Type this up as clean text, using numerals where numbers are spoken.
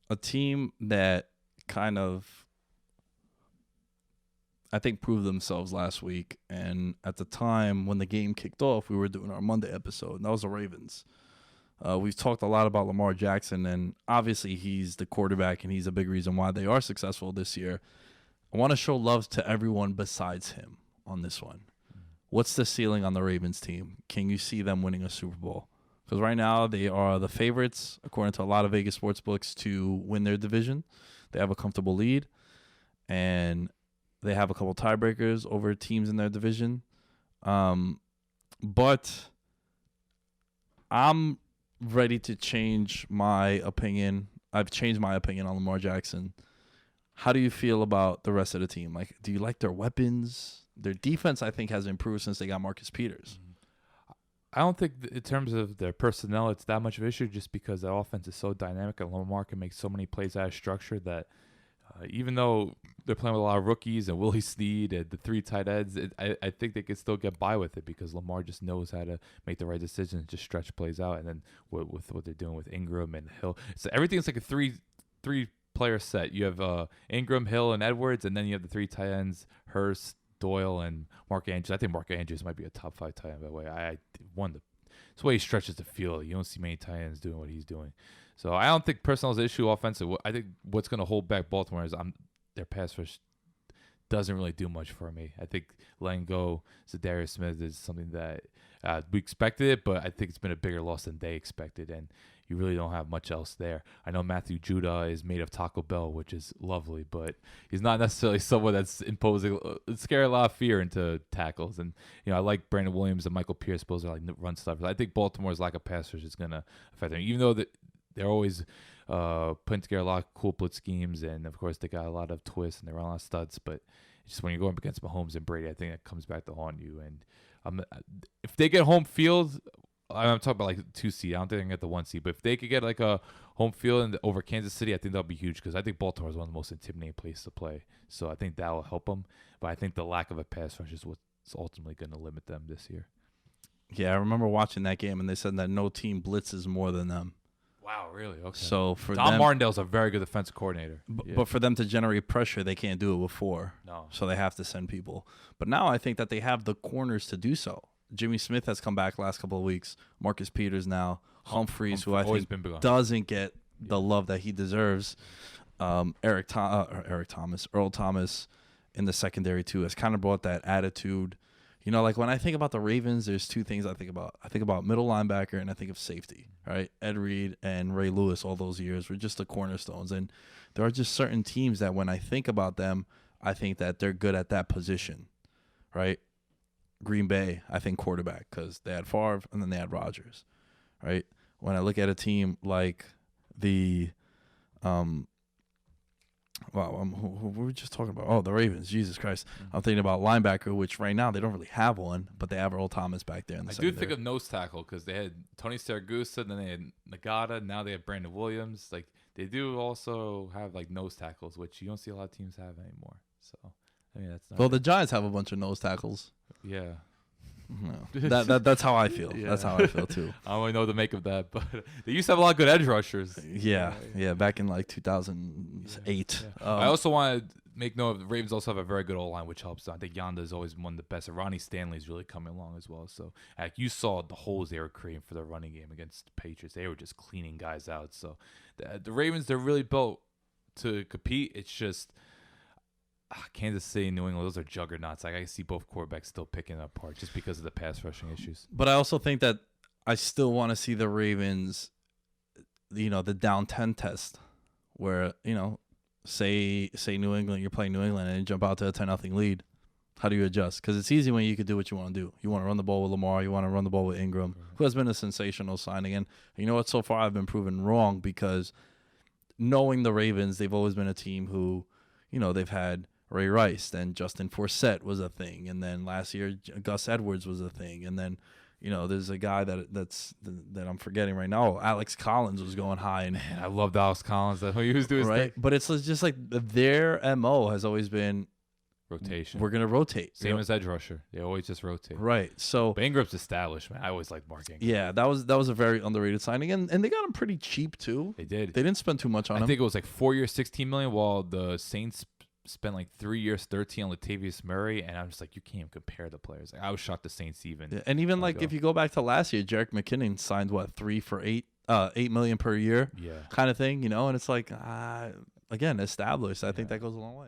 a team that kind of, I think, proved themselves last week. And at the time when the game kicked off, we were doing our Monday episode, and that was the Ravens. We've talked a lot about Lamar Jackson, and obviously he's the quarterback, and he's a big reason why they are successful this year. I want to show love to everyone besides him on this one. What's the ceiling on the Ravens team? Can you see them winning a Super Bowl? Because right now they are the favorites, according to a lot of Vegas sports books, to win their division. They have a comfortable lead, and they have a couple tiebreakers over teams in their division. But I'm ready to change my opinion. I've changed my opinion on Lamar Jackson. How do you feel about the rest of the team? Like, do you like their weapons? Their defense, I think, has improved since they got Marcus Peters. I don't think in terms of their personnel, it's that much of an issue just because the offense is so dynamic and Lamar can make so many plays out of structure that even though they're playing with a lot of rookies and Willie Snead and the 3 tight ends, I think they could still get by with it because Lamar just knows how to make the right decisions, just stretch plays out. And then with what they're doing with Ingram and Hill, so everything's like a three player set. You have Ingram, Hill, and Edwards, and then you have the 3 tight ends, Hurst, Doyle, and Mark Andrews. I think Mark Andrews might be a top 5 tight end, by the way. It's the way he stretches the field. You don't see many tight ends doing what he's doing. So I don't think personnel is an issue offensive. I think what's going to hold back Baltimore is their pass rush doesn't really do much for me. I think letting go Zadarius Smith is something that we expected it, but I think it's been a bigger loss than they expected, and you really don't have much else there. I know Matthew Judah is made of Taco Bell, which is lovely, but he's not necessarily someone that's imposing, scaring a lot of fear into tackles. And, I like Brandon Williams and Michael Pierce, those are like run stuffers. I think Baltimore's lack of pass rush is going to affect them, even though they're always putting together a lot of cool blitz schemes, and of course they got a lot of twists and they run a lot of studs. But it's just when you're going up against Mahomes and Brady, I think that comes back to haunt you. And if they get home field, I'm talking about like 2 seed. I don't think they can get the 1 seed, but if they could get like a home field over Kansas City, I think that'll be huge because I think Baltimore is one of the most intimidating places to play. So I think that will help them. But I think the lack of a pass rush is what's ultimately going to limit them this year. Yeah, I remember watching that game, and they said that no team blitzes more than them. Wow, really? Okay. So for Don Martindale's a very good defensive coordinator. But for them to generate pressure, they can't do it before. No. So they have to send people. But now I think that they have the corners to do so. Jimmy Smith has come back last couple of weeks. Marcus Peters now. Humphreys, who I think doesn't get the love that he deserves. Earl Thomas in the secondary too has kind of brought that attitude. Like when I think about the Ravens, there's 2 things I think about. I think about middle linebacker and I think of safety, right? Ed Reed and Ray Lewis all those years were just the cornerstones. And there are just certain teams that when I think about them, I think that they're good at that position, right? Green Bay, I think quarterback because they had Favre and then they had Rodgers, right? When I look at a team like the, who were we just talking about? Oh, the Ravens, Jesus Christ. I'm thinking about linebacker, which right now they don't really have one, but they have Earl Thomas back there in the secondary. I do think of nose tackle because they had Tony Saragusa, then they had Nagata, now they have Brandon Williams. Like they do also have like nose tackles, which you don't see a lot of teams have anymore. So that's not. Well, the Giants have a bunch of nose tackles. Yeah. No. That's how I feel. Yeah. That's how I feel too. I don't really know what to make of that, but they used to have a lot of good edge rushers. Yeah, back in like 2008. Yeah. I also want to make note of the Ravens also have a very good O-line, which helps. I think Yanda is always one of the best. Ronnie Stanley's really coming along as well. So you saw the holes they were creating for the running game against the Patriots. They were just cleaning guys out. So the Ravens, they're really built to compete. It's just Kansas City and New England, those are juggernauts. Like I see both quarterbacks still picking it apart just because of the pass rushing issues. But I also think that I still want to see the Ravens, the down 10 test where, say New England, you're playing New England and you jump out to a 10-0 lead. How do you adjust? Because it's easy when you could do what you want to do. You want to run the ball with Lamar. You want to run the ball with Ingram, who has been a sensational signing. And you know what? So far I've been proven wrong because knowing the Ravens, they've always been a team who, they've had Ray Rice, then Justin Forsett was a thing, and then last year Gus Edwards was a thing, and then there's a guy that I'm forgetting right now. Alex Collins was going high, and I loved Alex Collins. That he was doing right, but it's just like their MO has always been rotation. We're gonna rotate. Same as edge rusher. They always just rotate. Right. So But Ingram's established, man. I always liked Mark Ingram. yeah, that was a very underrated signing, and they got him pretty cheap too. They did. They didn't spend too much on him. I think it was like 4 years, $16 million, while the Saints spent like 3 years, 13 on Latavius Murray, and I'm just like, you can't even compare the players. Like, I was shocked the Saints even. Yeah, and even like if you go back to last year, Jerick McKinnon signed what 3 for $8 million per year, kind of thing, and it's like again established. I think that goes a long way.